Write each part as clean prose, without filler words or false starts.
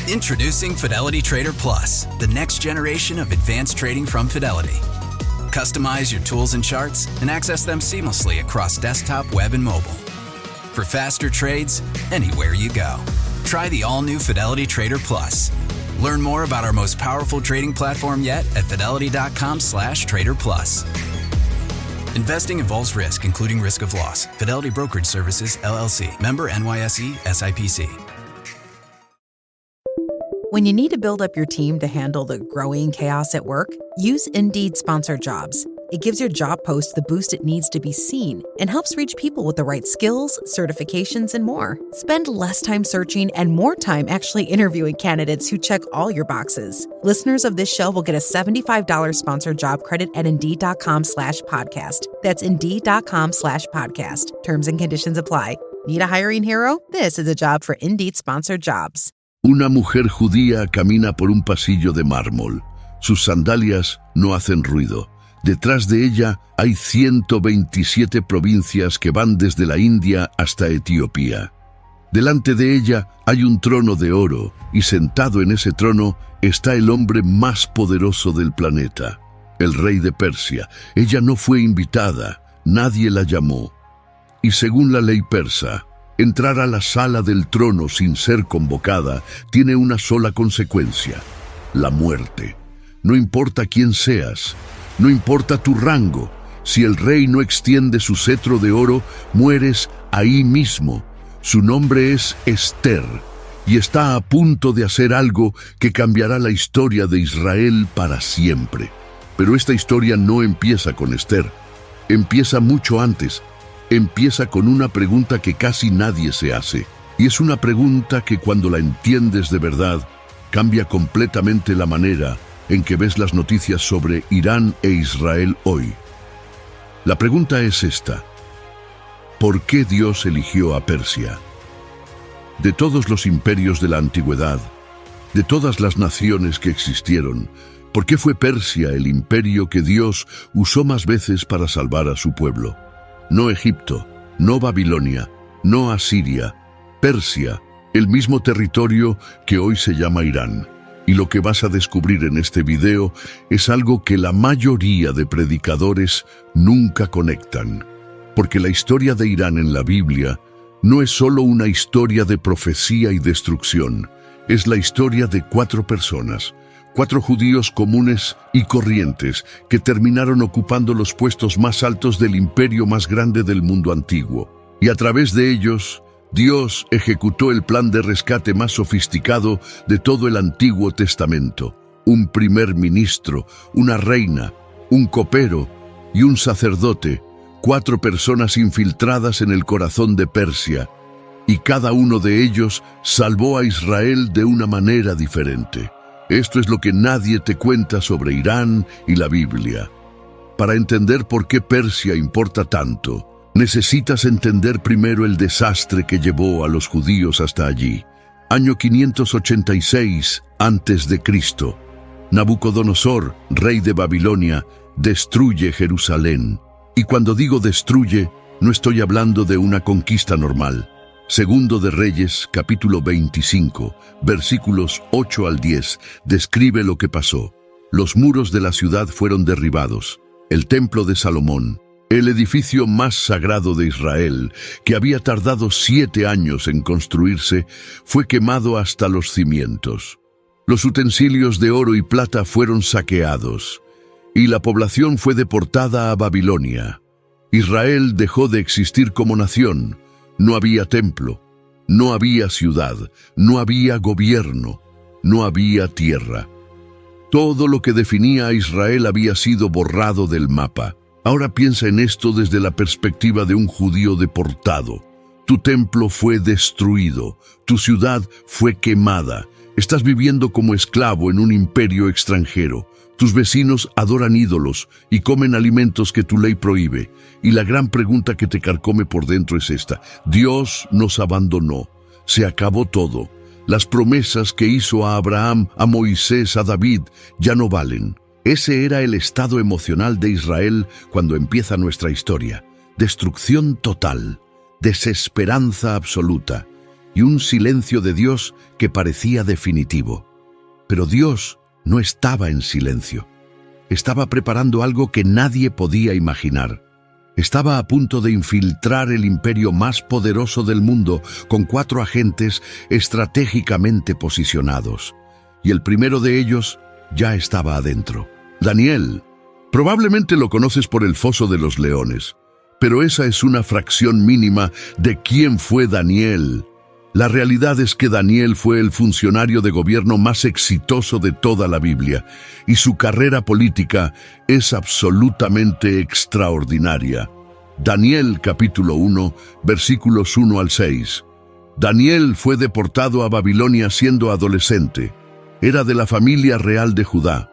Introducing Fidelity Trader Plus, the next generation of advanced trading from Fidelity. Customize your tools and charts and access them seamlessly across desktop, web, and mobile. For faster trades, anywhere you go. Try the all-new Fidelity Trader Plus. Learn more about our most powerful trading platform yet at fidelity.com/trader plus. Investing involves risk, including risk of loss. Fidelity Brokerage Services, LLC. Member NYSE, SIPC. When you need to build up your team to handle the growing chaos at work, use Indeed Sponsored Jobs. It gives your job post the boost it needs to be seen and helps reach people with the right skills, certifications, and more. Spend less time searching and more time actually interviewing candidates who check all your boxes. Listeners of this show will get a $75 sponsored job credit at Indeed.com/podcast. That's Indeed.com/podcast. Terms and conditions apply. Need a hiring hero? This is a job for Indeed Sponsored Jobs. Una mujer judía camina por un pasillo de mármol. Sus sandalias no hacen ruido. Detrás de ella hay 127 provincias que van desde la India hasta Etiopía. Delante de ella hay un trono de oro y sentado en ese trono está el hombre más poderoso del planeta, el rey de Persia. Ella no fue invitada, nadie la llamó. Y según la ley persa, entrar a la sala del trono sin ser convocada tiene una sola consecuencia: la muerte. No importa quién seas, no importa tu rango, si el rey no extiende su cetro de oro, mueres ahí mismo. Su nombre es Esther, y está a punto de hacer algo que cambiará la historia de Israel para siempre. Pero esta historia no empieza con Esther, empieza mucho antes. Empieza con una pregunta que casi nadie se hace, y es una pregunta que cuando la entiendes de verdad, cambia completamente la manera en que ves las noticias sobre Irán e Israel hoy. La pregunta es esta: ¿por qué Dios eligió a Persia? De todos los imperios de la antigüedad, de todas las naciones que existieron, ¿por qué fue Persia el imperio que Dios usó más veces para salvar a su pueblo? No Egipto, no Babilonia, no Asiria, Persia, el mismo territorio que hoy se llama Irán. Y lo que vas a descubrir en este video es algo que la mayoría de predicadores nunca conectan. Porque la historia de Irán en la Biblia no es solo una historia de profecía y destrucción, es la historia de 4 personas, 4 judíos comunes y corrientes que terminaron ocupando los puestos más altos del imperio más grande del mundo antiguo. Y a través de ellos, Dios ejecutó el plan de rescate más sofisticado de todo el Antiguo Testamento. Un primer ministro, una reina, un copero y un sacerdote, 4 personas infiltradas en el corazón de Persia. Y cada uno de ellos salvó a Israel de una manera diferente. Esto es lo que nadie te cuenta sobre Irán y la Biblia. Para entender por qué Persia importa tanto, necesitas entender primero el desastre que llevó a los judíos hasta allí. Año 586 a.C. Nabucodonosor, rey de Babilonia, destruye Jerusalén. Y cuando digo destruye, no estoy hablando de una conquista normal. Segundo de Reyes, capítulo 25, versículos 8 al 10, describe lo que pasó. Los muros de la ciudad fueron derribados. El templo de Salomón, el edificio más sagrado de Israel, que había tardado 7 años en construirse, fue quemado hasta los cimientos. Los utensilios de oro y plata fueron saqueados, y la población fue deportada a Babilonia. Israel dejó de existir como nación. No había templo, no había ciudad, no había gobierno, no había tierra. Todo lo que definía a Israel había sido borrado del mapa. Ahora piensa en esto desde la perspectiva de un judío deportado. Tu templo fue destruido, tu ciudad fue quemada. Estás viviendo como esclavo en un imperio extranjero. Tus vecinos adoran ídolos y comen alimentos que tu ley prohíbe. Y la gran pregunta que te carcome por dentro es esta: Dios nos abandonó. Se acabó todo. Las promesas que hizo a Abraham, a Moisés, a David, ya no valen. Ese era el estado emocional de Israel cuando empieza nuestra historia. Destrucción total, desesperanza absoluta. y un silencio de Dios que parecía definitivo. Pero Dios no estaba en silencio. Estaba preparando algo que nadie podía imaginar. Estaba a punto de infiltrar el imperio más poderoso del mundo con 4 agentes estratégicamente posicionados. Y el primero de ellos ya estaba adentro. Daniel. Probablemente lo conoces por el Foso de los Leones, pero esa es una fracción mínima de quién fue Daniel. La realidad es que Daniel fue el funcionario de gobierno más exitoso de toda la Biblia, y su carrera política es absolutamente extraordinaria. Daniel capítulo 1, versículos 1 al 6. Daniel fue deportado a Babilonia siendo adolescente. Era de la familia real de Judá.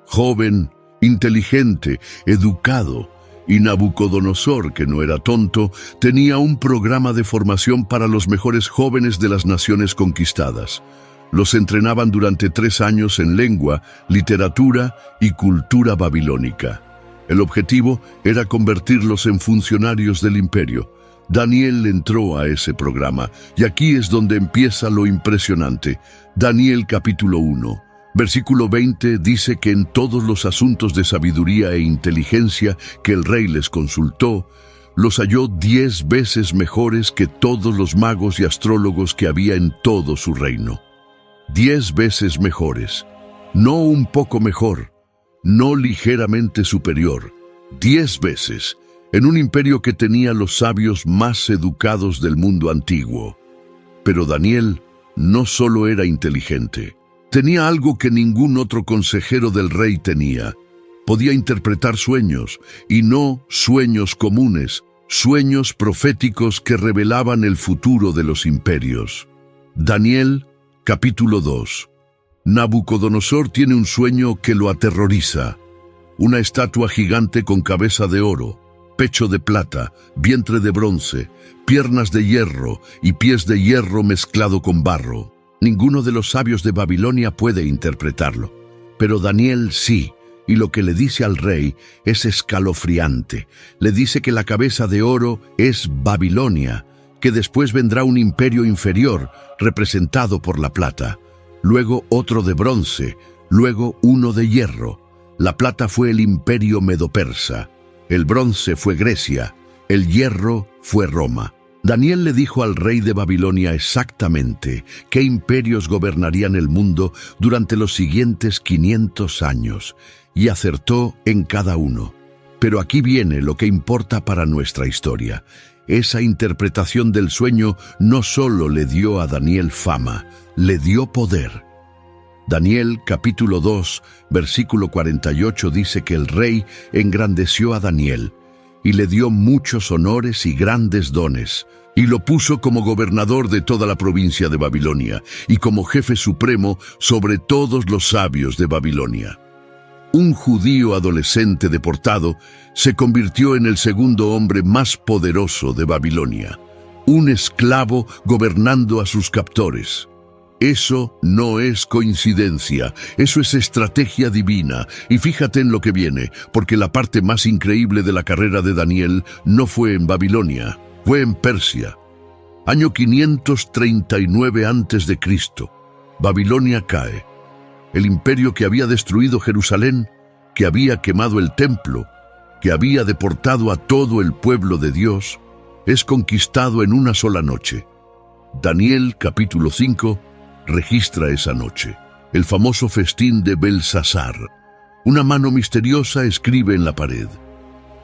Joven, inteligente, educado, y Nabucodonosor, que no era tonto, tenía un programa de formación para los mejores jóvenes de las naciones conquistadas. Los entrenaban durante 3 años en lengua, literatura y cultura babilónica. El objetivo era convertirlos en funcionarios del imperio. Daniel entró a ese programa, y aquí es donde empieza lo impresionante. Daniel capítulo 1. Versículo 20 dice que en todos los asuntos de sabiduría e inteligencia que el rey les consultó, los halló 10 veces mejores que todos los magos y astrólogos que había en todo su reino. 10 veces mejores, no un poco mejor, no ligeramente superior, 10 veces, en un imperio que tenía los sabios más educados del mundo antiguo. Pero Daniel no solo era inteligente. Tenía algo que ningún otro consejero del rey tenía. Podía interpretar sueños, y no sueños comunes, sueños proféticos que revelaban el futuro de los imperios. Daniel, capítulo 2. Nabucodonosor tiene un sueño que lo aterroriza. Una estatua gigante con cabeza de oro, pecho de plata, vientre de bronce, piernas de hierro y pies de hierro mezclado con barro. Ninguno de los sabios de Babilonia puede interpretarlo, pero Daniel sí, y lo que le dice al rey es escalofriante. Le dice que la cabeza de oro es Babilonia, que después vendrá un imperio inferior, representado por la plata, luego otro de bronce, luego uno de hierro. La plata fue el imperio medo-persa, el bronce fue Grecia, el hierro fue Roma. Daniel le dijo al rey de Babilonia exactamente qué imperios gobernarían el mundo durante los siguientes 500 años, y acertó en cada uno. Pero aquí viene lo que importa para nuestra historia. Esa interpretación del sueño no solo le dio a Daniel fama, le dio poder. Daniel capítulo 2, versículo 48 dice que el rey engrandeció a Daniel, y le dio muchos honores y grandes dones, y lo puso como gobernador de toda la provincia de Babilonia, y como jefe supremo sobre todos los sabios de Babilonia. Un judío adolescente deportado se convirtió en el segundo hombre más poderoso de Babilonia, un esclavo gobernando a sus captores. Eso no es coincidencia, eso es estrategia divina. Y fíjate en lo que viene, porque la parte más increíble de la carrera de Daniel no fue en Babilonia, fue en Persia. Año 539 a.C., Babilonia cae. El imperio que había destruido Jerusalén, que había quemado el templo, que había deportado a todo el pueblo de Dios, es conquistado en una sola noche. Daniel capítulo 5 registra esa noche, el famoso festín de Belsasar. Una mano misteriosa escribe en la pared.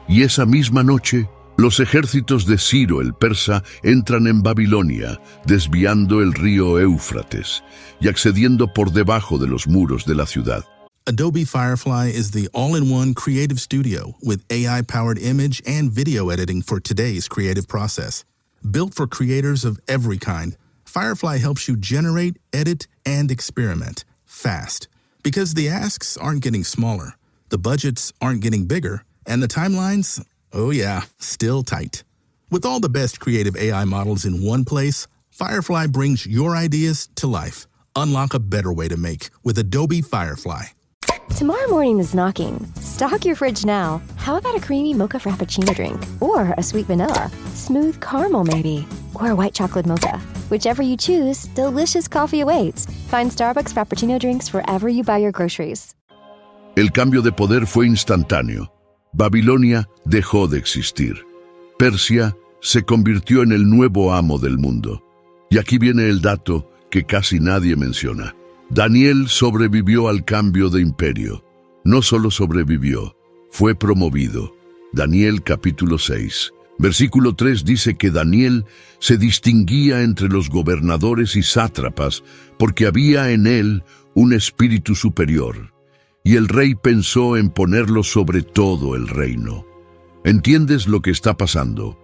Y esa misma noche, los ejércitos de Ciro el persa entran en Babilonia, desviando el río Éufrates y accediendo por debajo de los muros de la ciudad. Adobe Firefly is the all-in-one creative studio with AI-powered image and video editing for today's creative process. Built for creators of every kind, Firefly helps you generate, edit, and experiment fast. Because the asks aren't getting smaller, the budgets aren't getting bigger, and the timelines, oh yeah, still tight. With all the best creative AI models in one place, Firefly brings your ideas to life. Unlock a better way to make with Adobe Firefly. Tomorrow morning is knocking. Stock your fridge now. How about a creamy mocha frappuccino drink? Or a sweet vanilla? Smooth caramel maybe? Or a white chocolate mocha? Whichever you choose, delicious coffee awaits. Find Starbucks Frappuccino drinks wherever you buy your groceries. El cambio de poder fue instantáneo. Babilonia dejó de existir. Persia se convirtió en el nuevo amo del mundo. Y aquí viene el dato que casi nadie menciona. Daniel sobrevivió al cambio de imperio. No solo sobrevivió, fue promovido. Daniel capítulo 6. Versículo 3 dice que Daniel se distinguía entre los gobernadores y sátrapas porque había en él un espíritu superior, y el rey pensó en ponerlo sobre todo el reino. ¿Entiendes lo que está pasando?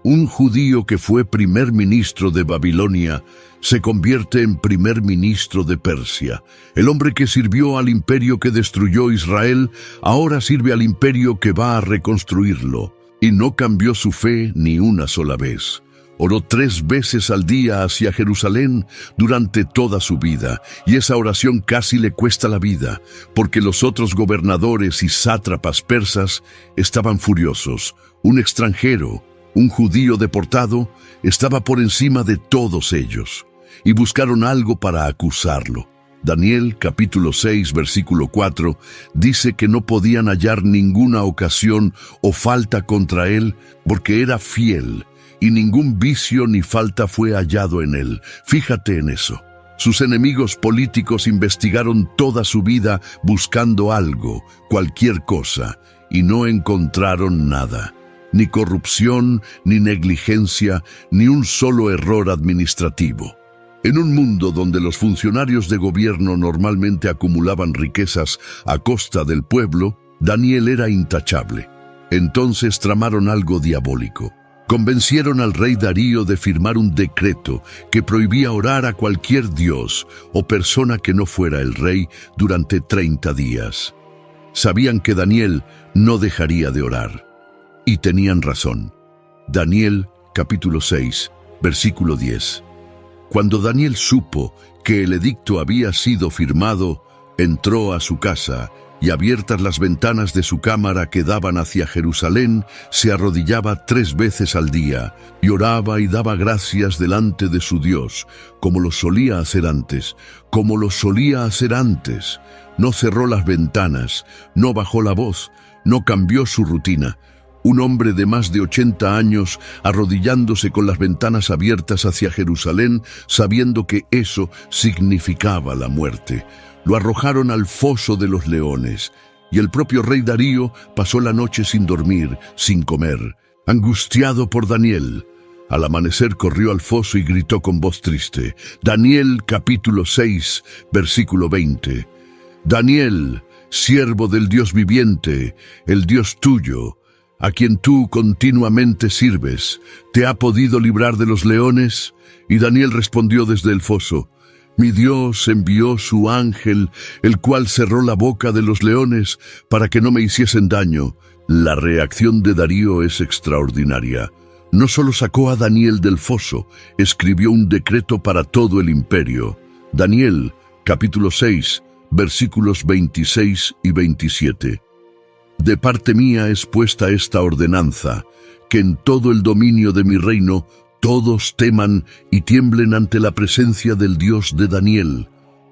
Un judío que fue primer ministro de Babilonia se convierte en primer ministro de Persia. El hombre que sirvió al imperio que destruyó Israel ahora sirve al imperio que va a reconstruirlo. Y no cambió su fe ni una sola vez. Oró 3 veces al día hacia Jerusalén durante toda su vida, y esa oración casi le cuesta la vida, porque los otros gobernadores y sátrapas persas estaban furiosos. Un extranjero, un judío deportado, estaba por encima de todos ellos, y buscaron algo para acusarlo. Daniel capítulo 6 versículo 4 dice que no podían hallar ninguna ocasión o falta contra él porque era fiel y ningún vicio ni falta fue hallado en él. Fíjate en eso. Sus enemigos políticos investigaron toda su vida buscando algo, cualquier cosa, y no encontraron nada. Ni corrupción, ni negligencia, ni un solo error administrativo. En un mundo donde los funcionarios de gobierno normalmente acumulaban riquezas a costa del pueblo, Daniel era intachable. Entonces tramaron algo diabólico. Convencieron al rey Darío de firmar un decreto que prohibía orar a cualquier dios o persona que no fuera el rey durante 30 días. Sabían que Daniel no dejaría de orar. Y tenían razón. Daniel capítulo 6, versículo 10. Cuando Daniel supo que el edicto había sido firmado, entró a su casa y abiertas las ventanas de su cámara que daban hacia Jerusalén, se arrodillaba 3 veces al día y oraba y daba gracias delante de su Dios, como lo solía hacer antes, No cerró las ventanas, no bajó la voz, no cambió su rutina. Un hombre de más de 80 años arrodillándose con las ventanas abiertas hacia Jerusalén, sabiendo que eso significaba la muerte. Lo arrojaron al foso de los leones, y el propio rey Darío pasó la noche sin dormir, sin comer, angustiado por Daniel. Al amanecer corrió al foso y gritó con voz triste. Daniel capítulo 6, versículo 20. Daniel, siervo del Dios viviente, el Dios tuyo, a quien tú continuamente sirves, ¿te ha podido librar de los leones? Y Daniel respondió desde el foso, mi Dios envió su ángel, el cual cerró la boca de los leones para que no me hiciesen daño. La reacción de Darío es extraordinaria. No solo sacó a Daniel del foso, escribió un decreto para todo el imperio. Daniel, capítulo 6, versículos 26 y 27. De parte mía es puesta esta ordenanza, que en todo el dominio de mi reino todos teman y tiemblen ante la presencia del Dios de Daniel,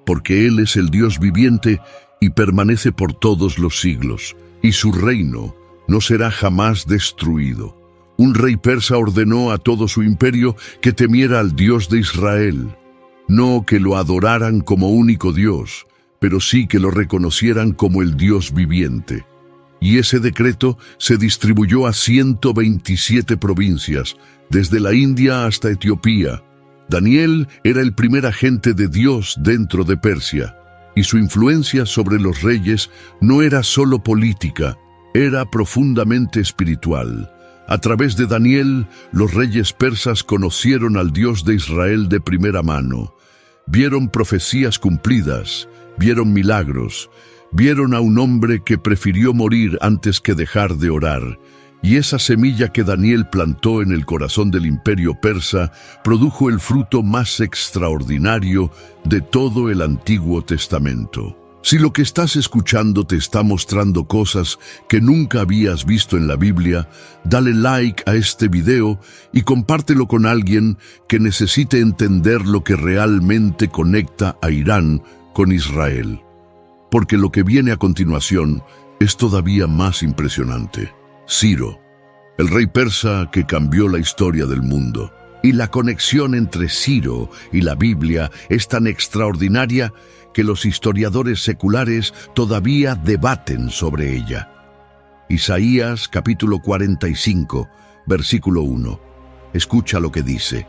porque Él es el Dios viviente y permanece por todos los siglos, y su reino no será jamás destruido. Un rey persa ordenó a todo su imperio que temiera al Dios de Israel, no que lo adoraran como único Dios, pero sí que lo reconocieran como el Dios viviente. Y ese decreto se distribuyó a 127 provincias, desde la India hasta Etiopía. Daniel era el primer agente de Dios dentro de Persia, y su influencia sobre los reyes no era solo política, era profundamente espiritual. A través de Daniel, los reyes persas conocieron al Dios de Israel de primera mano. Vieron profecías cumplidas, vieron milagros, vieron a un hombre que prefirió morir antes que dejar de orar, y esa semilla que Daniel plantó en el corazón del imperio persa produjo el fruto más extraordinario de todo el Antiguo Testamento. Si lo que estás escuchando te está mostrando cosas que nunca habías visto en la Biblia, dale like a este video y compártelo con alguien que necesite entender lo que realmente conecta a Irán con Israel. Porque lo que viene a continuación es todavía más impresionante. Ciro, el rey persa que cambió la historia del mundo. Y la conexión entre Ciro y la Biblia es tan extraordinaria que los historiadores seculares todavía debaten sobre ella. Isaías capítulo 45, versículo 1. Escucha lo que dice.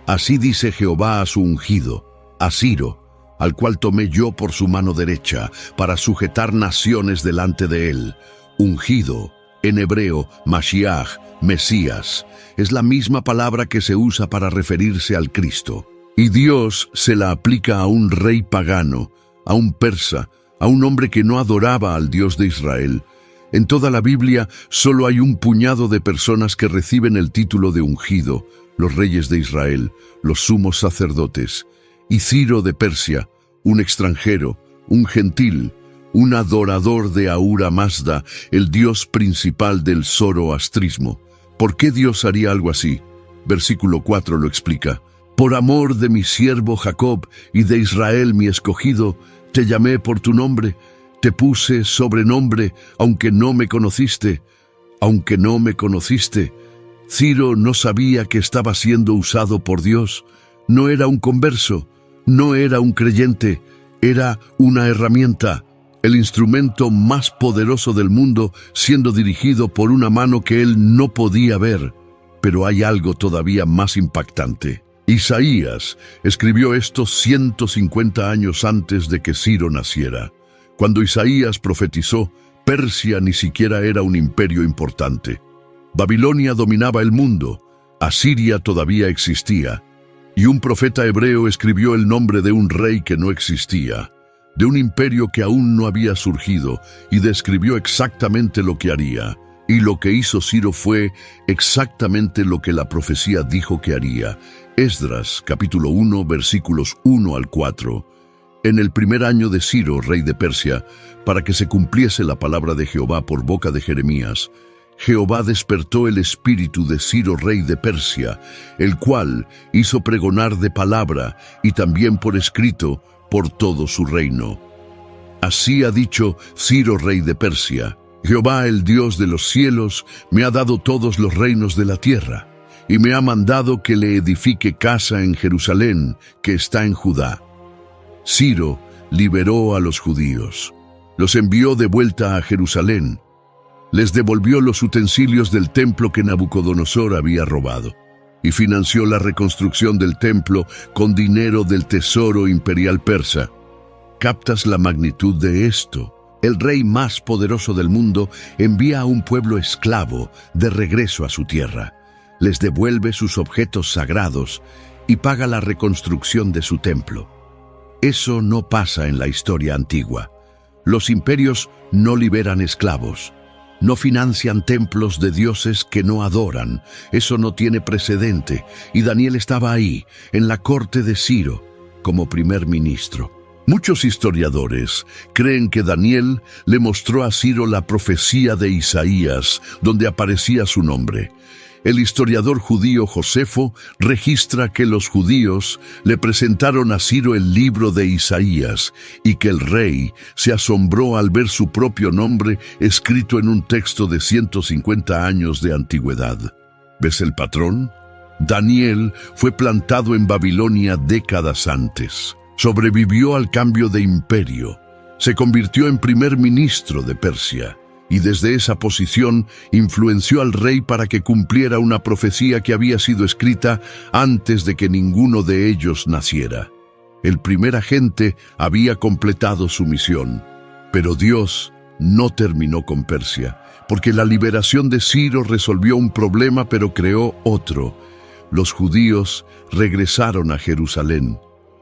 Así dice Jehová a su ungido, a Ciro, al cual tomé yo por su mano derecha, para sujetar naciones delante de él. Ungido, en hebreo, Mashiach, Mesías, es la misma palabra que se usa para referirse al Cristo. Y Dios se la aplica a un rey pagano, a un persa, a un hombre que no adoraba al Dios de Israel. En toda la Biblia solo hay un puñado de personas que reciben el título de ungido, los reyes de Israel, los sumos sacerdotes. Y Ciro de Persia, un extranjero, un gentil, un adorador de Ahura Mazda, el dios principal del zoroastrismo. ¿Por qué Dios haría algo así? Versículo 4 lo explica. Por amor de mi siervo Jacob y de Israel mi escogido, te llamé por tu nombre, te puse sobrenombre, aunque no me conociste. Aunque no me conociste. Ciro no sabía que estaba siendo usado por Dios. No era un converso, no era un creyente, era una herramienta. El instrumento más poderoso del mundo siendo dirigido por una mano que él no podía ver. Pero hay algo todavía más impactante. Isaías escribió esto 150 años antes de que Ciro naciera. Cuando Isaías profetizó, Persia ni siquiera era un imperio importante. Babilonia dominaba el mundo, Asiria todavía existía, y un profeta hebreo escribió el nombre de un rey que no existía, de un imperio que aún no había surgido, y describió exactamente lo que haría. Y lo que hizo Ciro fue exactamente lo que la profecía dijo que haría. Esdras, capítulo 1, versículos 1 al 4. En el primer año de Ciro, rey de Persia, para que se cumpliese la palabra de Jehová por boca de Jeremías, Jehová despertó el espíritu de Ciro, rey de Persia, el cual hizo pregonar de palabra y también por escrito por todo su reino. Así ha dicho Ciro, rey de Persia: Jehová, el Dios de los cielos, me ha dado todos los reinos de la tierra, y me ha mandado que le edifique casa en Jerusalén, que está en Judá. Ciro liberó a los judíos, los envió de vuelta a Jerusalén, les devolvió los utensilios del templo que Nabucodonosor había robado, y financió la reconstrucción del templo con dinero del tesoro imperial persa. ¿Captas la magnitud de esto? El rey más poderoso del mundo envía a un pueblo esclavo de regreso a su tierra, les devuelve sus objetos sagrados y paga la reconstrucción de su templo. Eso no pasa en la historia antigua. Los imperios no liberan esclavos, no financian templos de dioses que no adoran. Eso no tiene precedente, y Daniel estaba ahí, en la corte de Ciro, como primer ministro. Muchos historiadores creen que Daniel le mostró a Ciro la profecía de Isaías, donde aparecía su nombre. El historiador judío Josefo registra que los judíos le presentaron a Ciro el libro de Isaías y que el rey se asombró al ver su propio nombre escrito en un texto de 150 años de antigüedad. ¿Ves el patrón? Daniel fue plantado en Babilonia décadas antes. Sobrevivió al cambio de imperio. Se convirtió en primer ministro de Persia. Y desde esa posición influenció al rey para que cumpliera una profecía que había sido escrita antes de que ninguno de ellos naciera. El primer agente había completado su misión, pero Dios no terminó con Persia, porque la liberación de Ciro resolvió un problema pero creó otro. Los judíos regresaron a Jerusalén.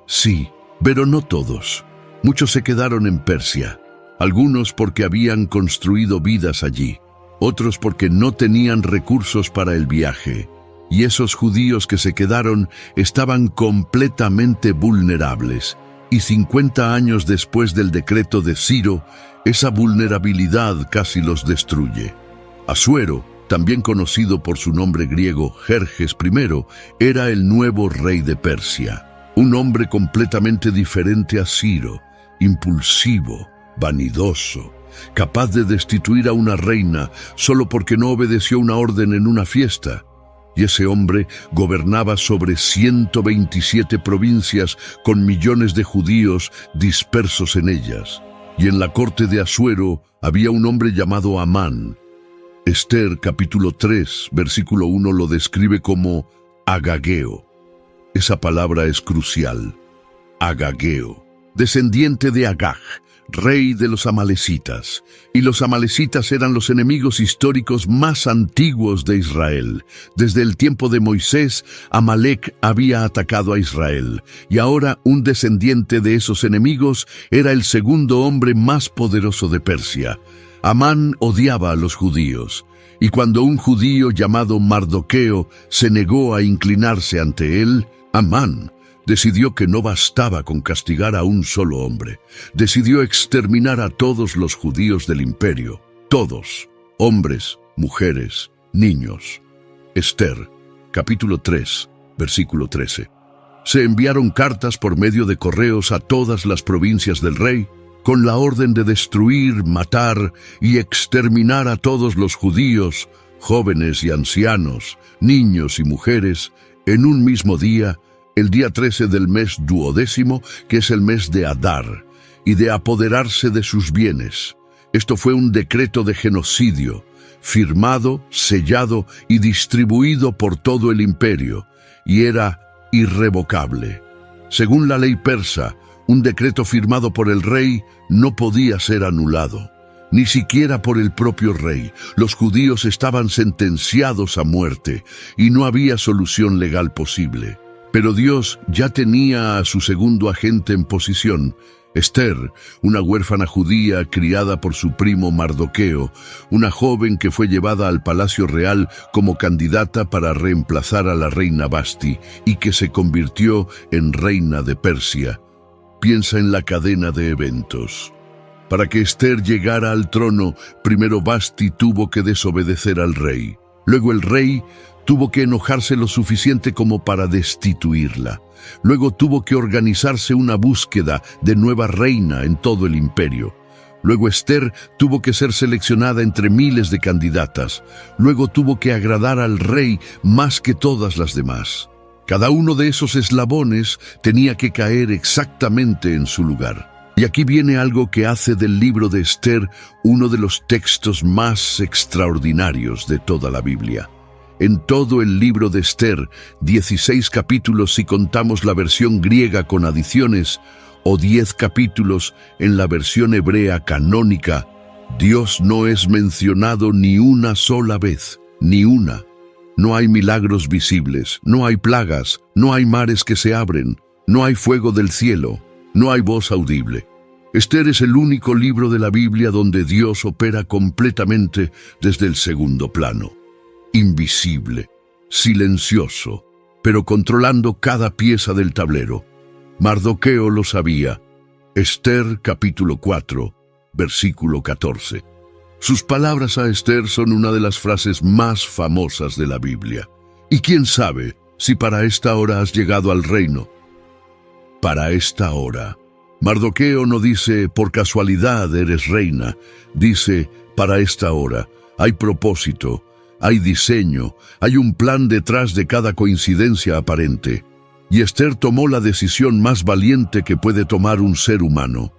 Sí, pero no todos. Muchos se quedaron en Persia. Algunos porque habían construido vidas allí, otros porque no tenían recursos para el viaje. Y esos judíos que se quedaron estaban completamente vulnerables. y 50 años después del decreto de Ciro, esa vulnerabilidad casi los destruye. Asuero, también conocido por su nombre griego Jerjes I, era el nuevo rey de Persia, un hombre completamente diferente a Ciro, impulsivo, vanidoso, capaz de destituir a una reina solo porque no obedeció una orden en una fiesta. Y ese hombre gobernaba sobre 127 provincias con millones de judíos dispersos en ellas. Y en la corte de Asuero había un hombre llamado Amán. Esther, capítulo 3, versículo 1, lo describe como Agageo. Esa palabra es crucial. Agageo, descendiente de Agag, rey de los amalecitas. Y los amalecitas eran los enemigos históricos más antiguos de Israel. Desde el tiempo de Moisés, Amalec había atacado a Israel, y ahora un descendiente de esos enemigos era el segundo hombre más poderoso de Persia. Amán odiaba a los judíos, y cuando un judío llamado Mardoqueo se negó a inclinarse ante él, Amán decidió que no bastaba con castigar a un solo hombre. Decidió exterminar a todos los judíos del imperio. Todos, hombres, mujeres, niños. Esther, capítulo 3, versículo 13. Se enviaron cartas por medio de correos a todas las provincias del rey, con la orden de destruir, matar y exterminar a todos los judíos, jóvenes y ancianos, niños y mujeres, en un mismo día, el día 13 del mes 12º, que es el mes de Adar, y de apoderarse de sus bienes. Esto fue un decreto de genocidio, firmado, sellado y distribuido por todo el imperio, y era irrevocable. Según la ley persa, un decreto firmado por el rey no podía ser anulado, ni siquiera por el propio rey. Los judíos estaban sentenciados a muerte, y no había solución legal posible. Pero Dios ya tenía a su segundo agente en posición, Esther, una huérfana judía criada por su primo Mardoqueo, una joven que fue llevada al palacio real como candidata para reemplazar a la reina Vasti y que se convirtió en reina de Persia. Piensa en la cadena de eventos. Para que Esther llegara al trono, primero Vasti tuvo que desobedecer al rey. Luego el rey tuvo que enojarse lo suficiente como para destituirla. Luego tuvo que organizarse una búsqueda de nueva reina en todo el imperio. Luego Esther tuvo que ser seleccionada entre miles de candidatas. Luego tuvo que agradar al rey más que todas las demás. Cada uno de esos eslabones tenía que caer exactamente en su lugar. Y aquí viene algo que hace del libro de Esther uno de los textos más extraordinarios de toda la Biblia. En todo el libro de Esther, 16 capítulos si contamos la versión griega con adiciones, o 10 capítulos en la versión hebrea canónica, Dios no es mencionado ni una sola vez, ni una. No hay milagros visibles, no hay plagas, no hay mares que se abren, no hay fuego del cielo, no hay voz audible. Esther es el único libro de la Biblia donde Dios opera completamente desde el segundo plano. Invisible, silencioso, pero controlando cada pieza del tablero. Mardoqueo lo sabía. Esther, capítulo 4, versículo 14. Sus palabras a Esther son una de las frases más famosas de la Biblia. Y quién sabe si para esta hora has llegado al reino. Para esta hora. Mardoqueo no dice, por casualidad eres reina. Dice, para esta hora. Hay propósito. Hay diseño, hay un plan detrás de cada coincidencia aparente. Y Esther tomó la decisión más valiente que puede tomar un ser humano.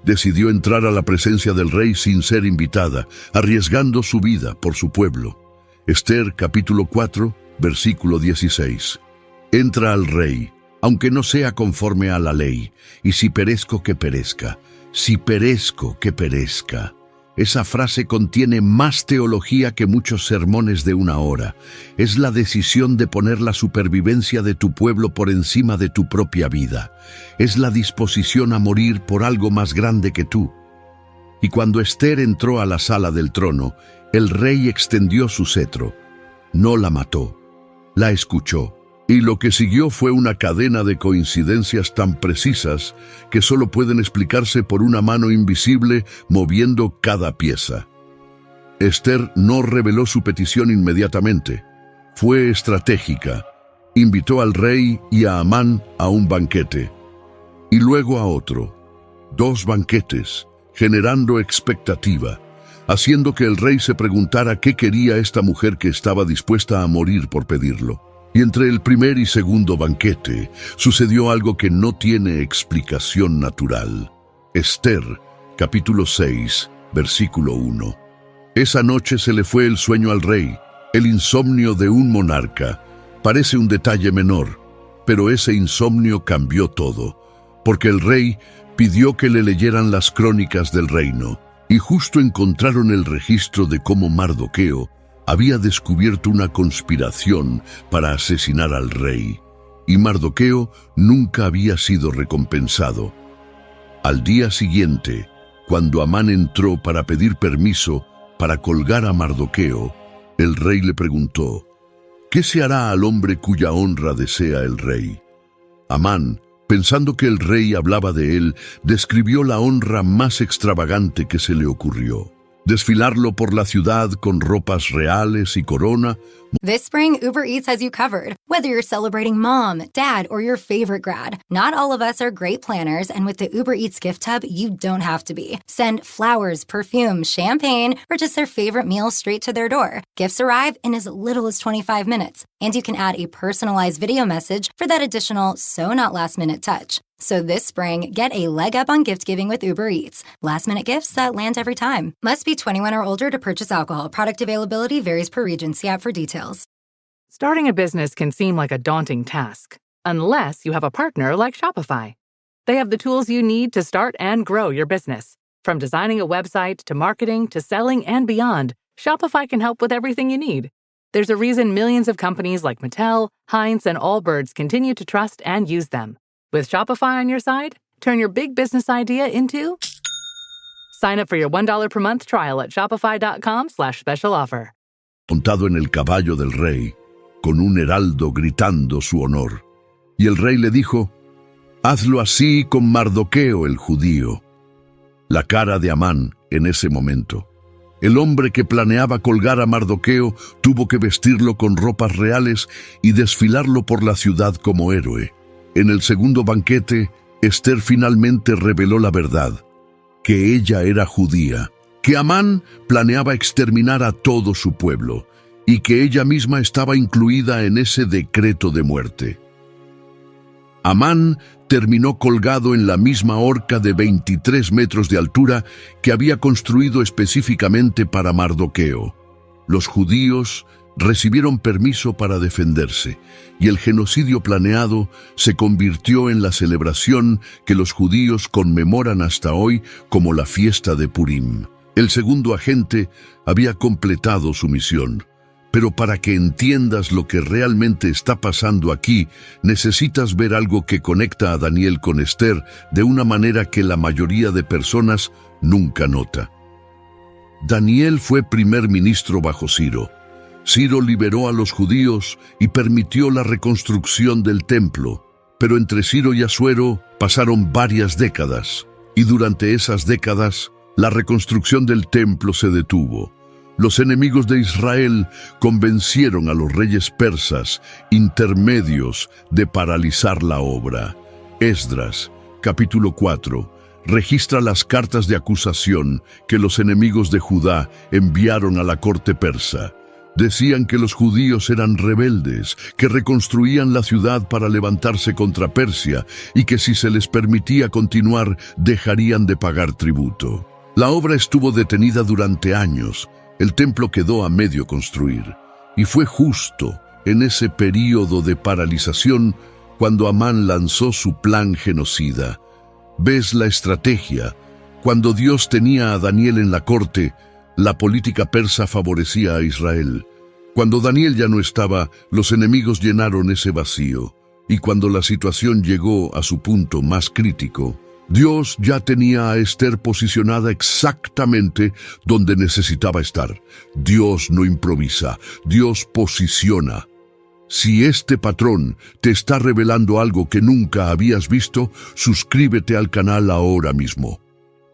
Decidió entrar a la presencia del rey sin ser invitada, arriesgando su vida por su pueblo. Esther, capítulo 4, versículo 16. Entra al rey, aunque no sea conforme a la ley, y si perezco, que perezca. Si perezco, que perezca. Esa frase contiene más teología que muchos sermones de una hora. Es la decisión de poner la supervivencia de tu pueblo por encima de tu propia vida. Es la disposición a morir por algo más grande que tú. Y cuando Esther entró a la sala del trono, el rey extendió su cetro. No la mató, la escuchó, Y lo que siguió fue una cadena de coincidencias tan precisas que solo pueden explicarse por una mano invisible moviendo cada pieza. Esther no reveló su petición inmediatamente. Fue estratégica. Invitó al rey y a Amán a un banquete, y luego a otro. 2 banquetes, generando expectativa, haciendo que el rey se preguntara qué quería esta mujer que estaba dispuesta a morir por pedirlo. Y entre el primer y segundo banquete sucedió algo que no tiene explicación natural. Esther, capítulo 6, versículo 1. Esa noche se le fue el sueño al rey, el insomnio de un monarca. Parece un detalle menor, pero ese insomnio cambió todo, porque el rey pidió que le leyeran las crónicas del reino, y justo encontraron el registro de cómo Mardoqueo había descubierto una conspiración para asesinar al rey, y Mardoqueo nunca había sido recompensado. Al día siguiente, cuando Amán entró para pedir permiso para colgar a Mardoqueo, el rey le preguntó: ¿qué se hará al hombre cuya honra desea el rey? Amán, pensando que el rey hablaba de él, describió la honra más extravagante que se le ocurrió. Desfilarlo por la ciudad con ropas reales y corona. This spring, Uber Eats has you covered. Whether you're celebrating mom, dad, or your favorite grad, not all of us are great planners, and with the Uber Eats gift hub, you don't have to be. Send flowers, perfume, champagne, or just their favorite meal straight to their door. Gifts arrive in as little as 25 minutes, and you can add a personalized video message for that additional so-not-last-minute touch. So this spring, get a leg up on gift giving with Uber Eats. Last-minute gifts that land every time. Must be 21 or older to purchase alcohol. Product availability varies per region. See app for details. Starting a business can seem like a daunting task, unless you have a partner like Shopify. They have the tools you need to start and grow your business. From designing a website to marketing to selling and beyond, Shopify can help with everything you need. There's a reason millions of companies like Mattel, Heinz, and Allbirds continue to trust and use them. With Shopify on your side, turn your big business idea into... Sign up for your $1 per month trial at shopify.com/special offer. Montado en el caballo del rey, con un heraldo gritando su honor. Y el rey le dijo: hazlo así con Mardoqueo el judío. La cara de Amán en ese momento. El hombre que planeaba colgar a Mardoqueo tuvo que vestirlo con ropas reales y desfilarlo por la ciudad como héroe. En el segundo banquete, Esther finalmente reveló la verdad, que ella era judía, que Amán planeaba exterminar a todo su pueblo, y que ella misma estaba incluida en ese decreto de muerte. Amán terminó colgado en la misma horca de 23 metros de altura que había construido específicamente para Mardoqueo. Los judíos recibieron permiso para defenderse, y el genocidio planeado se convirtió en la celebración que los judíos conmemoran hasta hoy como la fiesta de Purim. El segundo agente había completado su misión, pero para que entiendas lo que realmente está pasando aquí, necesitas ver algo que conecta a Daniel con Esther de una manera que la mayoría de personas nunca nota. Daniel fue primer ministro bajo Ciro. Ciro liberó a los judíos y permitió la reconstrucción del templo, pero entre Ciro y Asuero pasaron varias décadas, y durante esas décadas la reconstrucción del templo se detuvo. Los enemigos de Israel convencieron a los reyes persas, intermedios, de paralizar la obra. Esdras, capítulo 4, registra las cartas de acusación que los enemigos de Judá enviaron a la corte persa. Decían que los judíos eran rebeldes, que reconstruían la ciudad para levantarse contra Persia y que si se les permitía continuar, dejarían de pagar tributo. La obra estuvo detenida durante años. El templo quedó a medio construir. Y fue justo en ese período de paralización cuando Amán lanzó su plan genocida. ¿Ves la estrategia? Cuando Dios tenía a Daniel en la corte, la política persa favorecía a Israel. Cuando Daniel ya no estaba, los enemigos llenaron ese vacío. Y cuando la situación llegó a su punto más crítico, Dios ya tenía a Esther posicionada exactamente donde necesitaba estar. Dios no improvisa, Dios posiciona. Si este patrón te está revelando algo que nunca habías visto, suscríbete al canal ahora mismo.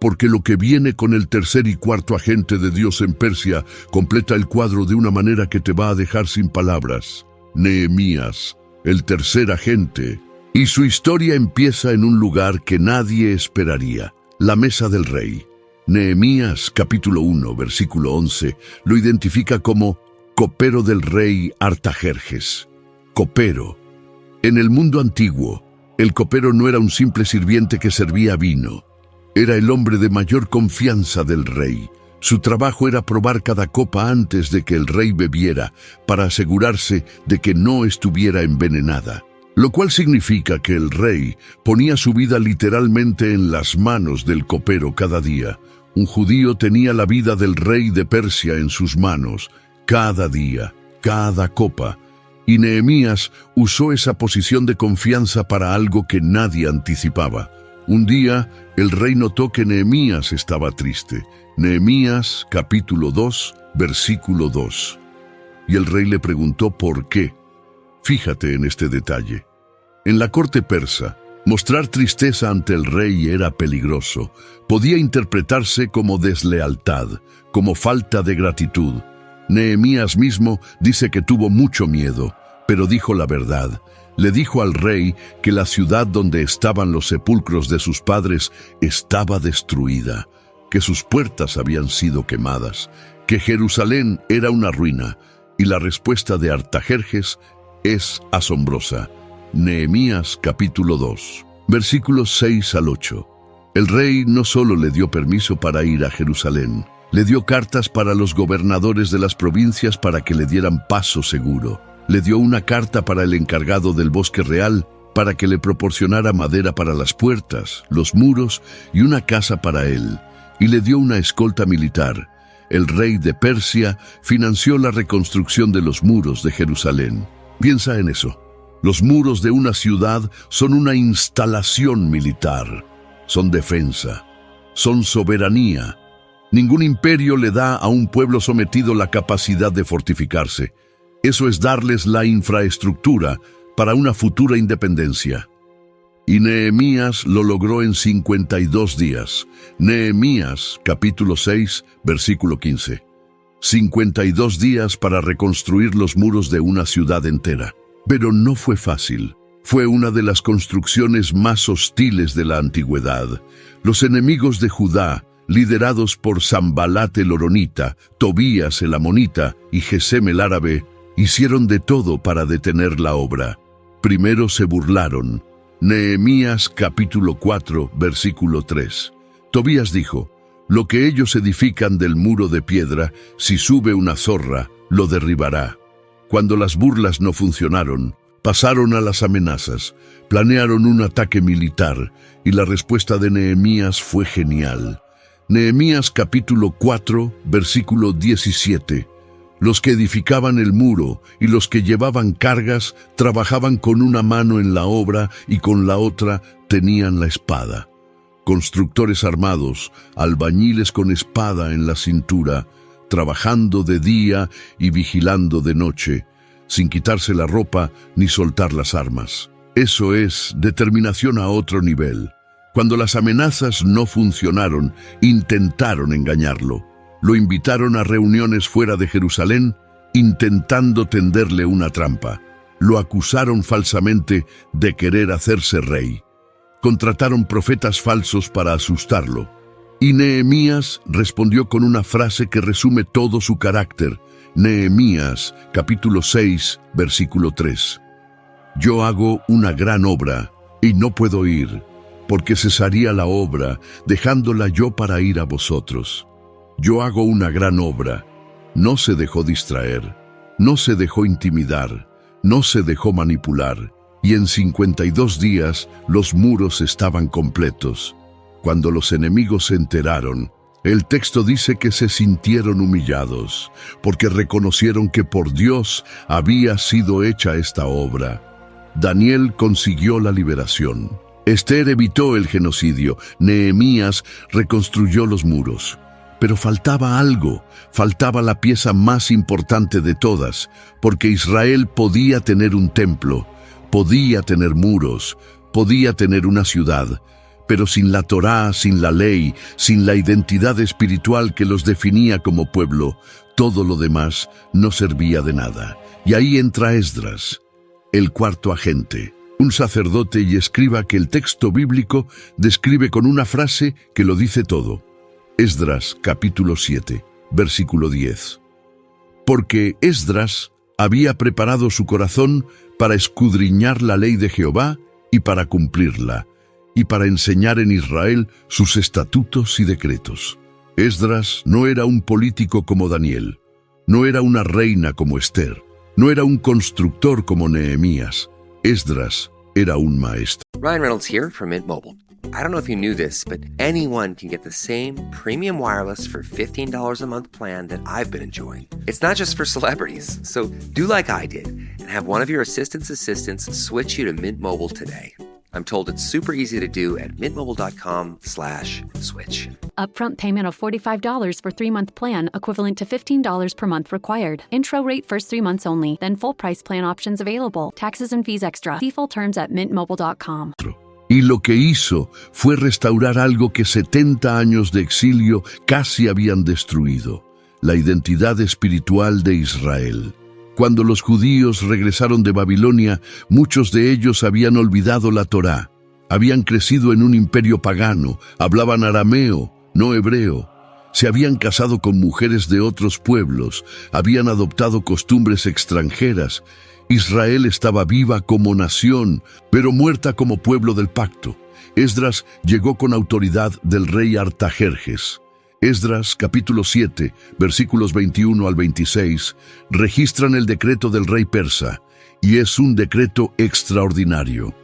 Porque lo que viene con el tercer y cuarto agente de Dios en Persia completa el cuadro de una manera que te va a dejar sin palabras. Nehemías, el tercer agente. Y su historia empieza en un lugar que nadie esperaría, la mesa del rey. Nehemías capítulo 1, versículo 11, lo identifica como copero del rey Artajerjes. Copero. En el mundo antiguo, el copero no era un simple sirviente que servía vino. Era el hombre de mayor confianza del rey. Su trabajo era probar cada copa antes de que el rey bebiera, para asegurarse de que no estuviera envenenada. Lo cual significa que el rey ponía su vida literalmente en las manos del copero cada día. Un judío tenía la vida del rey de Persia en sus manos, cada día, cada copa. Y Nehemías usó esa posición de confianza para algo que nadie anticipaba. Un día, el rey notó que Nehemías estaba triste. Nehemías capítulo 2, versículo 2. Y el rey le preguntó por qué. Fíjate en este detalle. En la corte persa, mostrar tristeza ante el rey era peligroso. Podía interpretarse como deslealtad, como falta de gratitud. Nehemías mismo dice que tuvo mucho miedo, pero dijo la verdad. Le dijo al rey que la ciudad donde estaban los sepulcros de sus padres estaba destruida, que sus puertas habían sido quemadas, que Jerusalén era una ruina, y la respuesta de Artajerjes es asombrosa. Nehemías capítulo 2, versículos 6 al 8. El rey no solo le dio permiso para ir a Jerusalén, le dio cartas para los gobernadores de las provincias para que le dieran paso seguro. Le dio una carta para el encargado del bosque real para que le proporcionara madera para las puertas, los muros y una casa para él. Y le dio una escolta militar. El rey de Persia financió la reconstrucción de los muros de Jerusalén. Piensa en eso. Los muros de una ciudad son una instalación militar. Son defensa. Son soberanía. Ningún imperio le da a un pueblo sometido la capacidad de fortificarse. Eso es darles la infraestructura para una futura independencia. Y Nehemías lo logró en 52 días. Nehemías, capítulo 6, versículo 15. 52 días para reconstruir los muros de una ciudad entera. Pero no fue fácil. Fue una de las construcciones más hostiles de la antigüedad. Los enemigos de Judá, liderados por Sanbalat el Horonita, Tobías el Amonita y Gesem el Árabe, hicieron de todo para detener la obra. Primero se burlaron. Nehemías capítulo 4, versículo 3. Tobías dijo: lo que ellos edifican del muro de piedra, si sube una zorra, lo derribará. Cuando las burlas no funcionaron, pasaron a las amenazas, planearon un ataque militar, y la respuesta de Nehemías fue genial. Nehemías capítulo 4, versículo 17. Los que edificaban el muro y los que llevaban cargas trabajaban con una mano en la obra y con la otra tenían la espada. Constructores armados, albañiles con espada en la cintura, trabajando de día y vigilando de noche, sin quitarse la ropa ni soltar las armas. Eso es determinación a otro nivel. Cuando las amenazas no funcionaron, intentaron engañarlo. Lo invitaron a reuniones fuera de Jerusalén, intentando tenderle una trampa. Lo acusaron falsamente de querer hacerse rey. Contrataron profetas falsos para asustarlo. Y Nehemías respondió con una frase que resume todo su carácter. Nehemías, capítulo 6, versículo 3. Yo hago una gran obra y no puedo ir, porque cesaría la obra, dejándola yo para ir a vosotros. Yo hago una gran obra. No se dejó distraer, no se dejó intimidar, no se dejó manipular, y en 52 días los muros estaban completos. Cuando los enemigos se enteraron, el texto dice que se sintieron humillados, porque reconocieron que por Dios había sido hecha esta obra. Daniel consiguió la liberación. Esther evitó el genocidio. Nehemías reconstruyó los muros. Pero faltaba algo, faltaba la pieza más importante de todas, porque Israel podía tener un templo, podía tener muros, podía tener una ciudad, pero sin la Torá, sin la ley, sin la identidad espiritual que los definía como pueblo, todo lo demás no servía de nada. Y ahí entra Esdras, el cuarto agente, un sacerdote y escriba que el texto bíblico describe con una frase que lo dice todo. Esdras, capítulo 7, versículo 10. Porque Esdras había preparado su corazón para escudriñar la ley de Jehová y para cumplirla, y para enseñar en Israel sus estatutos y decretos. Esdras no era un político como Daniel, no era una reina como Esther, no era un constructor como Nehemías. Esdras era un maestro. Ryan Reynolds here from Mint Mobile. I don't know if you knew this, but anyone can get the same premium wireless for $15 a month plan that I've been enjoying. It's not just for celebrities. So do like I did and have one of your assistants switch you to Mint Mobile today. I'm told it's super easy to do at mintmobile.com/switch. Upfront payment of $45 for 3-month plan, equivalent to $15 per month required. Intro rate first 3 months only, then full price plan options available. Taxes and fees extra. See full terms at mintmobile.com. Y lo que hizo fue restaurar algo que 70 años de exilio casi habían destruido: la identidad espiritual de Israel. Cuando los judíos regresaron de Babilonia, muchos de ellos habían olvidado la Torá. Habían crecido en un imperio pagano, hablaban arameo, no hebreo. Se habían casado con mujeres de otros pueblos, habían adoptado costumbres extranjeras. Israel estaba viva como nación, pero muerta como pueblo del pacto. Esdras llegó con autoridad del rey Artajerjes. Esdras, capítulo 7, versículos 21 al 26, registran el decreto del rey persa, y es un decreto extraordinario.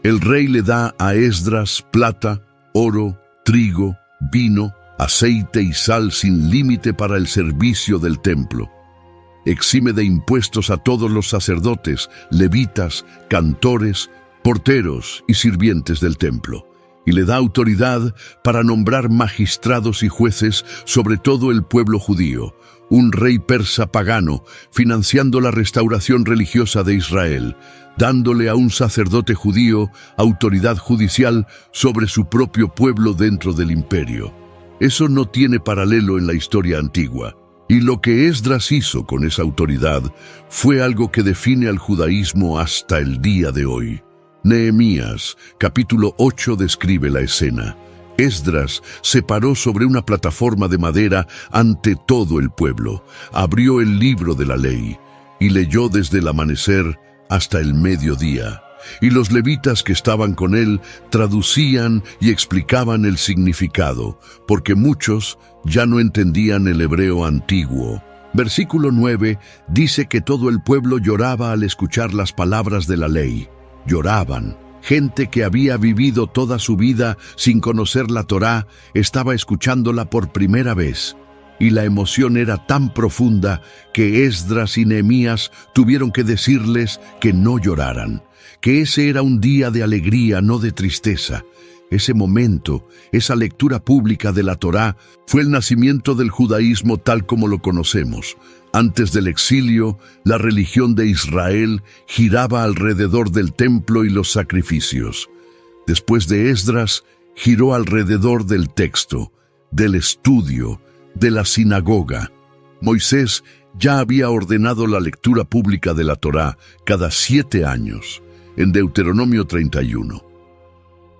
El rey le da a Esdras plata, oro, trigo, vino, aceite y sal sin límite para el servicio del templo. Exime de impuestos a todos los sacerdotes, levitas, cantores, porteros y sirvientes del templo, y le da autoridad para nombrar magistrados y jueces sobre todo el pueblo judío, un rey persa pagano, financiando la restauración religiosa de Israel, dándole a un sacerdote judío autoridad judicial sobre su propio pueblo dentro del imperio. Eso no tiene paralelo en la historia antigua. Y lo que Esdras hizo con esa autoridad fue algo que define al judaísmo hasta el día de hoy. Nehemías, capítulo 8, describe la escena. Esdras se paró sobre una plataforma de madera ante todo el pueblo, abrió el libro de la ley y leyó desde el amanecer hasta el mediodía. Y los levitas que estaban con él traducían y explicaban el significado, porque muchos ya no entendían el hebreo antiguo. Versículo 9 dice que todo el pueblo lloraba al escuchar las palabras de la ley. Lloraban. Gente que había vivido toda su vida sin conocer la Torá estaba escuchándola por primera vez. Y la emoción era tan profunda que Esdras y Nehemías tuvieron que decirles que no lloraran, que ese era un día de alegría, no de tristeza. Ese momento, esa lectura pública de la Torá, fue el nacimiento del judaísmo tal como lo conocemos. Antes del exilio, la religión de Israel giraba alrededor del templo y los sacrificios. Después de Esdras, giró alrededor del texto, del estudio, de la sinagoga. Moisés ya había ordenado la lectura pública de la Torá cada 7 años, en Deuteronomio 31.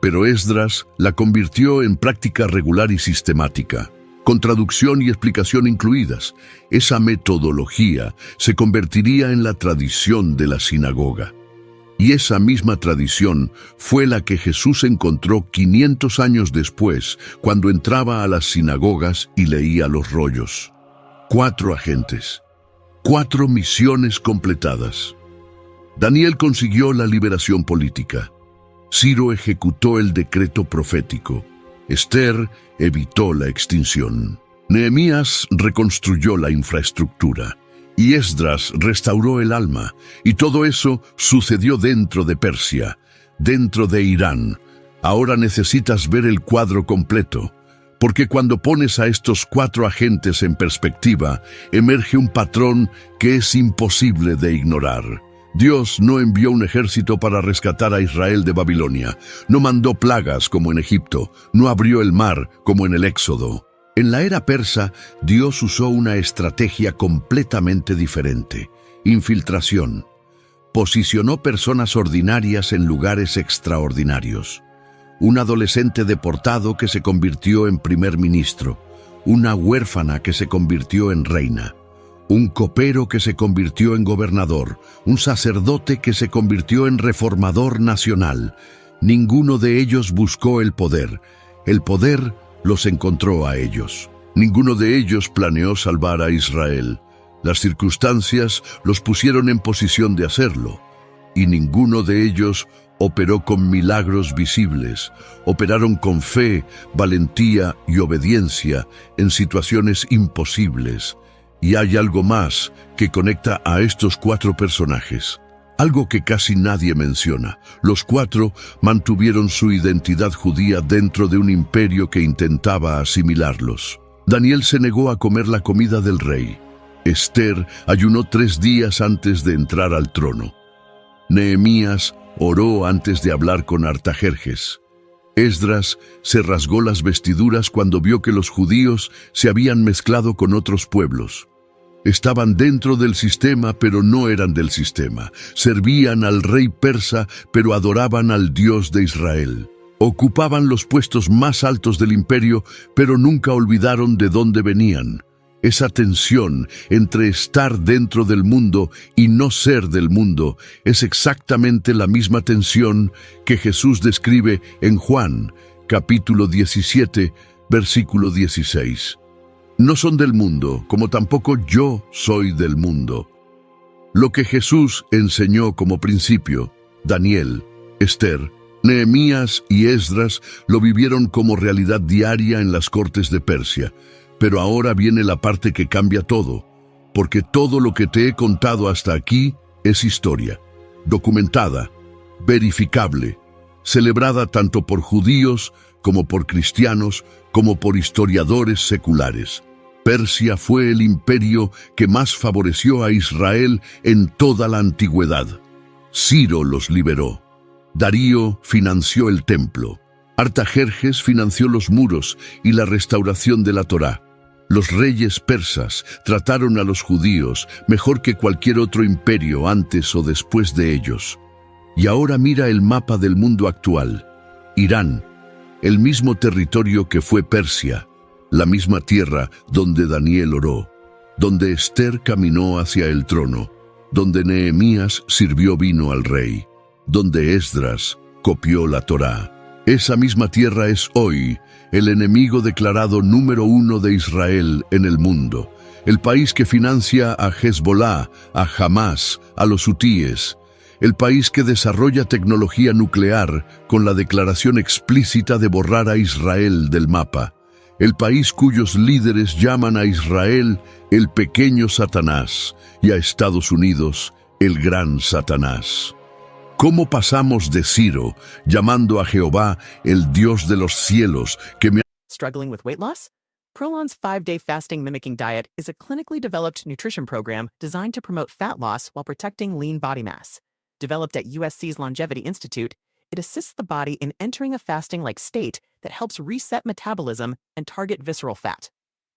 Pero Esdras la convirtió en práctica regular y sistemática, con traducción y explicación incluidas. Esa metodología se convertiría en la tradición de la sinagoga. Y esa misma tradición fue la que Jesús encontró 500 años después, cuando entraba a las sinagogas y leía los rollos. 4 agentes, 4 misiones completadas. Daniel consiguió la liberación política. Ciro ejecutó el decreto profético. Esther evitó la extinción. Nehemías reconstruyó la infraestructura. Y Esdras restauró el alma, y todo eso sucedió dentro de Persia, dentro de Irán. Ahora necesitas ver el cuadro completo, Porque cuando pones a estos 4 agentes en perspectiva, emerge un patrón que es imposible de ignorar. Dios no envió un ejército para rescatar a Israel de Babilonia, no mandó plagas como en Egipto, no abrió el mar como en el Éxodo. En la era persa, Dios usó una estrategia completamente diferente: infiltración. Posicionó personas ordinarias en lugares extraordinarios. Un adolescente deportado que se convirtió en primer ministro, una huérfana que se convirtió en reina, un copero que se convirtió en gobernador, un sacerdote que se convirtió en reformador nacional. Ninguno de ellos buscó el poder los encontró a ellos. Ninguno de ellos planeó salvar a Israel. Las circunstancias los pusieron en posición de hacerlo, y ninguno de ellos operó con milagros visibles. Operaron con fe, valentía y obediencia en situaciones imposibles. Y hay algo más que conecta a estos 4 personajes, algo que casi nadie menciona. Los 4 mantuvieron su identidad judía dentro de un imperio que intentaba asimilarlos. Daniel se negó a comer la comida del rey. Esther ayunó 3 días antes de entrar al trono. Nehemías oró antes de hablar con Artajerjes. Esdras se rasgó las vestiduras cuando vio que los judíos se habían mezclado con otros pueblos. Estaban dentro del sistema, pero no eran del sistema. Servían al rey persa, pero adoraban al Dios de Israel. Ocupaban los puestos más altos del imperio, pero nunca olvidaron de dónde venían. Esa tensión entre estar dentro del mundo y no ser del mundo es exactamente la misma tensión que Jesús describe en Juan, capítulo 17, versículo 16. No son del mundo, como tampoco yo soy del mundo. Lo que Jesús enseñó como principio, Daniel, Esther, Nehemías y Esdras lo vivieron como realidad diaria en las cortes de Persia. Pero ahora viene la parte que cambia todo, porque todo lo que te he contado hasta aquí es historia, documentada, verificable, celebrada tanto por judíos como por cristianos, como por historiadores seculares. Persia fue el imperio que más favoreció a Israel en toda la antigüedad. Ciro los liberó. Darío financió el templo. Artajerjes financió los muros y la restauración de la Torá. Los reyes persas trataron a los judíos mejor que cualquier otro imperio antes o después de ellos. Y ahora mira el mapa del mundo actual. Irán, el mismo territorio que fue Persia, la misma tierra donde Daniel oró, donde Esther caminó hacia el trono, donde Nehemías sirvió vino al rey, donde Esdras copió la Torá. Esa misma tierra es hoy el enemigo declarado número 1 de Israel en el mundo, el país que financia a Hezbollah, a Hamas, a los hutíes, el país que desarrolla tecnología nuclear con la declaración explícita de borrar a Israel del mapa, el país cuyos líderes llaman a Israel el pequeño Satanás y a Estados Unidos el gran Satanás. ¿Cómo pasamos de Ciro, llamando a Jehová el Dios de los cielos, que me... Struggling with weight loss? Prolon's 5-day fasting mimicking diet is a clinically developed nutrition program designed to promote fat loss while protecting lean body mass. Developed at USC's Longevity Institute, it assists the body in entering a fasting-like state that helps reset metabolism and target visceral fat.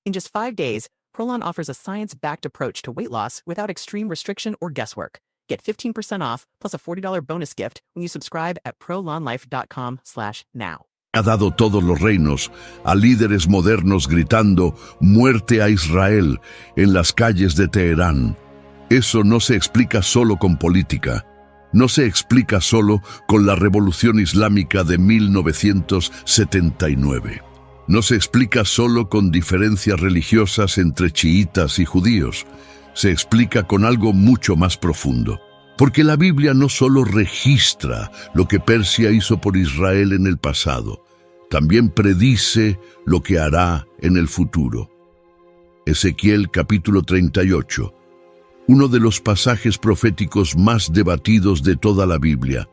In just 5 days, Prolon offers a science-backed approach to weight loss without extreme restriction or guesswork. Get 15% off plus a $40 bonus gift when you subscribe at prolonlife.com/now. Ha dado todos los reinos a líderes modernos gritando «Muerte a Israel» en las calles de Teherán. Eso no se explica solo con política. No se explica solo con la Revolución Islámica de 1979. No se explica solo con diferencias religiosas entre chiitas y judíos. Se explica con algo mucho más profundo. Porque la Biblia no solo registra lo que Persia hizo por Israel en el pasado, también predice lo que hará en el futuro. Ezequiel capítulo 38, uno de los pasajes proféticos más debatidos de toda la Biblia.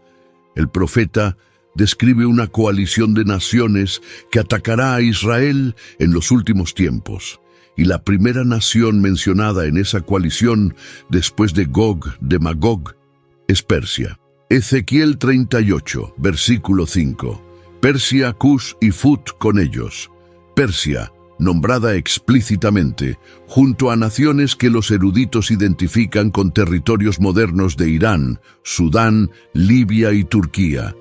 El profeta describe una coalición de naciones que atacará a Israel en los últimos tiempos. Y la primera nación mencionada en esa coalición, después de Gog, de Magog, es Persia. Ezequiel 38, versículo 5. Persia, Cush y Fut con ellos. Persia, nombrada explícitamente, junto a naciones que los eruditos identifican con territorios modernos de Irán, Sudán, Libia y Turquía.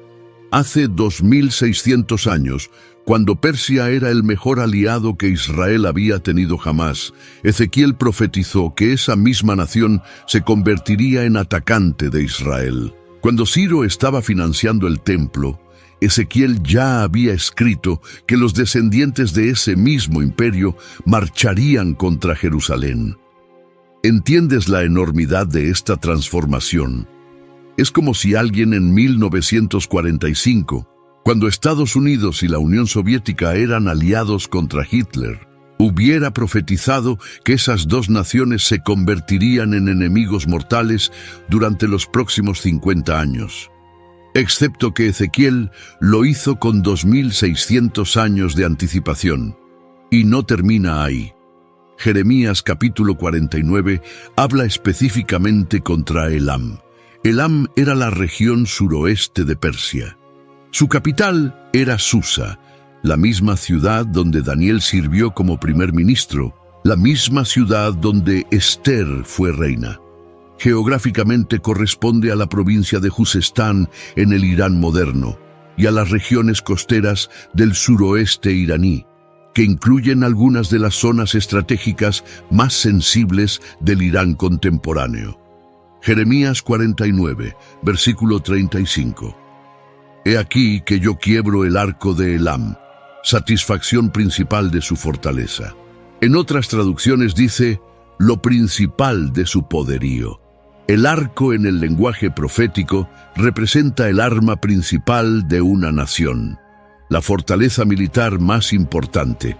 Hace 2600 años, cuando Persia era el mejor aliado que Israel había tenido jamás, Ezequiel profetizó que esa misma nación se convertiría en atacante de Israel. Cuando Ciro estaba financiando el templo, Ezequiel ya había escrito que los descendientes de ese mismo imperio marcharían contra Jerusalén. ¿Entiendes la enormidad de esta transformación? Es como si alguien en 1945, cuando Estados Unidos y la Unión Soviética eran aliados contra Hitler, hubiera profetizado que esas dos naciones se convertirían en enemigos mortales durante los próximos 50 años. Excepto que Ezequiel lo hizo con 2600 años de anticipación. Y no termina ahí. Jeremías capítulo 49 habla específicamente contra Elam. Elam era la región suroeste de Persia. Su capital era Susa, la misma ciudad donde Daniel sirvió como primer ministro, la misma ciudad donde Esther fue reina. Geográficamente corresponde a la provincia de Juzestán en el Irán moderno y a las regiones costeras del suroeste iraní, que incluyen algunas de las zonas estratégicas más sensibles del Irán contemporáneo. Jeremías 49, versículo 35. He aquí que yo quiebro el arco de Elam, satisfacción principal de su fortaleza. En otras traducciones dice, lo principal de su poderío. El arco en el lenguaje profético representa el arma principal de una nación, la fortaleza militar más importante.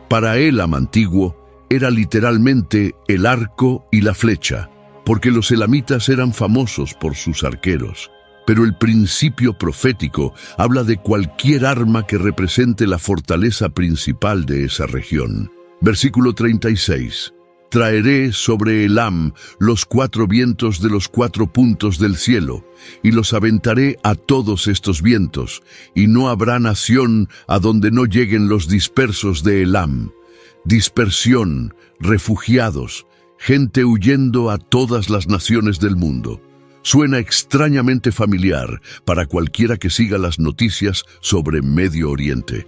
Para Elam antiguo era literalmente el arco y la flecha, porque los elamitas eran famosos por sus arqueros. Pero el principio profético habla de cualquier arma que represente la fortaleza principal de esa región. Versículo 36. Traeré sobre Elam los 4 vientos de los 4 puntos del cielo, y los aventaré a todos estos vientos, y no habrá nación a donde no lleguen los dispersos de Elam. Dispersión, refugiados, gente huyendo a todas las naciones del mundo. Suena extrañamente familiar para cualquiera que siga las noticias sobre Medio Oriente.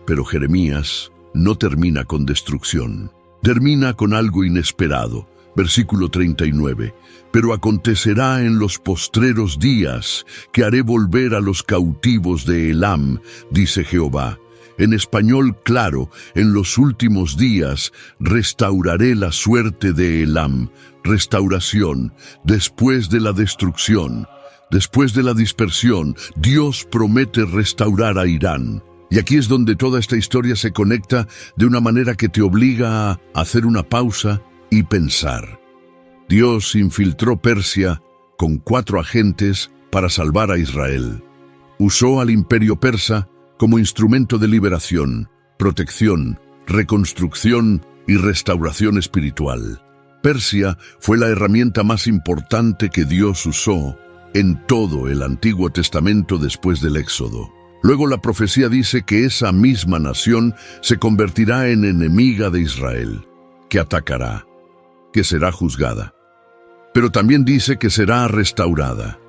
Pero Jeremías no termina con destrucción. Termina con algo inesperado. Versículo 39. Pero acontecerá en los postreros días que haré volver a los cautivos de Elam, dice Jehová. En español claro, en los últimos días restauraré la suerte de Elam. Restauración, después de la destrucción, después de la dispersión, Dios promete restaurar a Irán. Y aquí es donde toda esta historia se conecta de una manera que te obliga a hacer una pausa y pensar. Dios infiltró Persia con 4 agentes para salvar a Israel. Usó al imperio persa como instrumento de liberación, protección, reconstrucción y restauración espiritual. Persia fue la herramienta más importante que Dios usó en todo el Antiguo Testamento después del Éxodo. Luego la profecía dice que esa misma nación se convertirá en enemiga de Israel, que atacará, que será juzgada. Pero también dice que será restaurada.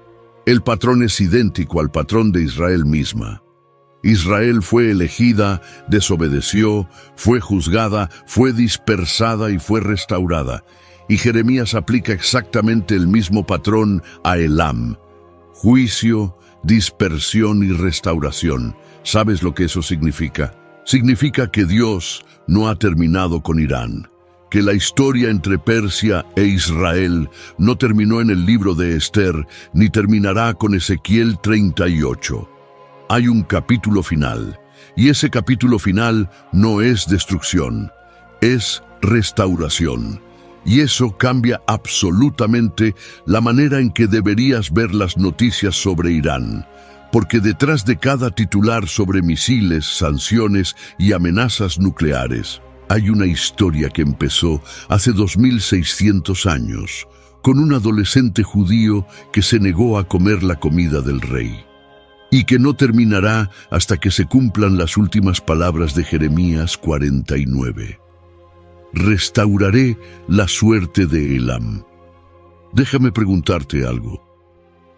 El patrón es idéntico al patrón de Israel misma. Israel fue elegida, desobedeció, fue juzgada, fue dispersada y fue restaurada. Y Jeremías aplica exactamente el mismo patrón a Elam. Juicio, dispersión y restauración. ¿Sabes lo que eso significa? Significa que Dios no ha terminado con Irán, que la historia entre Persia e Israel no terminó en el libro de Esther, ni terminará con Ezequiel 38. Hay un capítulo final, y ese capítulo final no es destrucción, es restauración. Y eso cambia absolutamente la manera en que deberías ver las noticias sobre Irán. porque detrás de cada titular sobre misiles, sanciones y amenazas nucleares, hay una historia que empezó hace 2600 años, con un adolescente judío que se negó a comer la comida del rey, y que no terminará hasta que se cumplan las últimas palabras de Jeremías 49. Restauraré la suerte de Elam. Déjame preguntarte algo.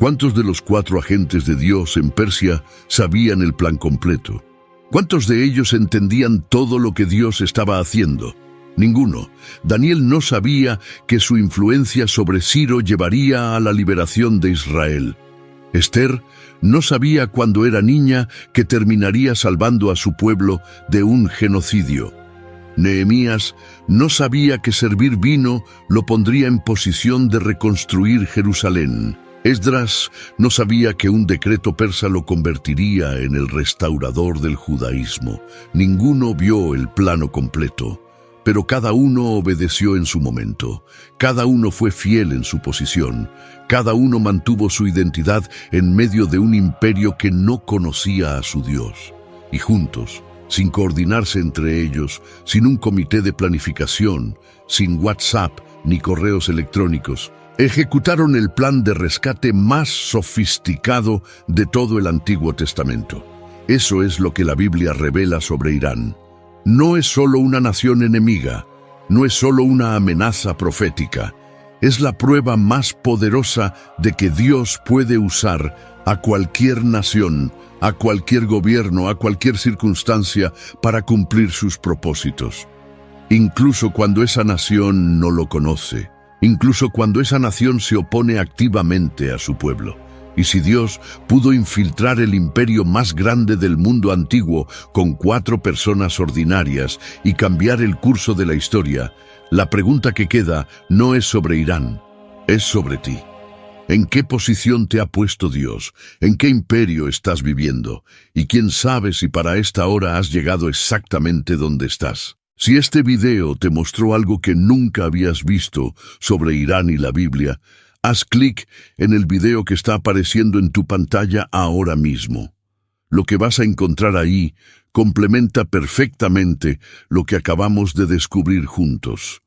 ¿Cuántos de los 4 agentes de Dios en Persia sabían el plan completo? ¿Cuántos de ellos entendían todo lo que Dios estaba haciendo? Ninguno. Daniel no sabía que su influencia sobre Ciro llevaría a la liberación de Israel. Esther no sabía cuando era niña que terminaría salvando a su pueblo de un genocidio. Nehemías no sabía que servir vino lo pondría en posición de reconstruir Jerusalén. Esdras no sabía que un decreto persa lo convertiría en el restaurador del judaísmo. Ninguno vio el plano completo, pero cada uno obedeció en su momento. Cada uno fue fiel en su posición. Cada uno mantuvo su identidad en medio de un imperio que no conocía a su Dios. Y juntos, sin coordinarse entre ellos, sin un comité de planificación, sin WhatsApp ni correos electrónicos, ejecutaron el plan de rescate más sofisticado de todo el Antiguo Testamento. Eso es lo que la Biblia revela sobre Irán. No es solo una nación enemiga, no es solo una amenaza profética, es la prueba más poderosa de que Dios puede usar a cualquier nación, a cualquier gobierno, a cualquier circunstancia para cumplir sus propósitos. Incluso cuando esa nación no lo conoce, incluso cuando esa nación se opone activamente a su pueblo. Y si Dios pudo infiltrar el imperio más grande del mundo antiguo con 4 personas ordinarias y cambiar el curso de la historia, la pregunta que queda no es sobre Irán, es sobre ti. ¿En qué posición te ha puesto Dios? ¿En qué imperio estás viviendo? Y quién sabe si para esta hora has llegado exactamente donde estás. Si este video te mostró algo que nunca habías visto sobre Irán y la Biblia, haz clic en el video que está apareciendo en tu pantalla ahora mismo. Lo que vas a encontrar ahí complementa perfectamente lo que acabamos de descubrir juntos.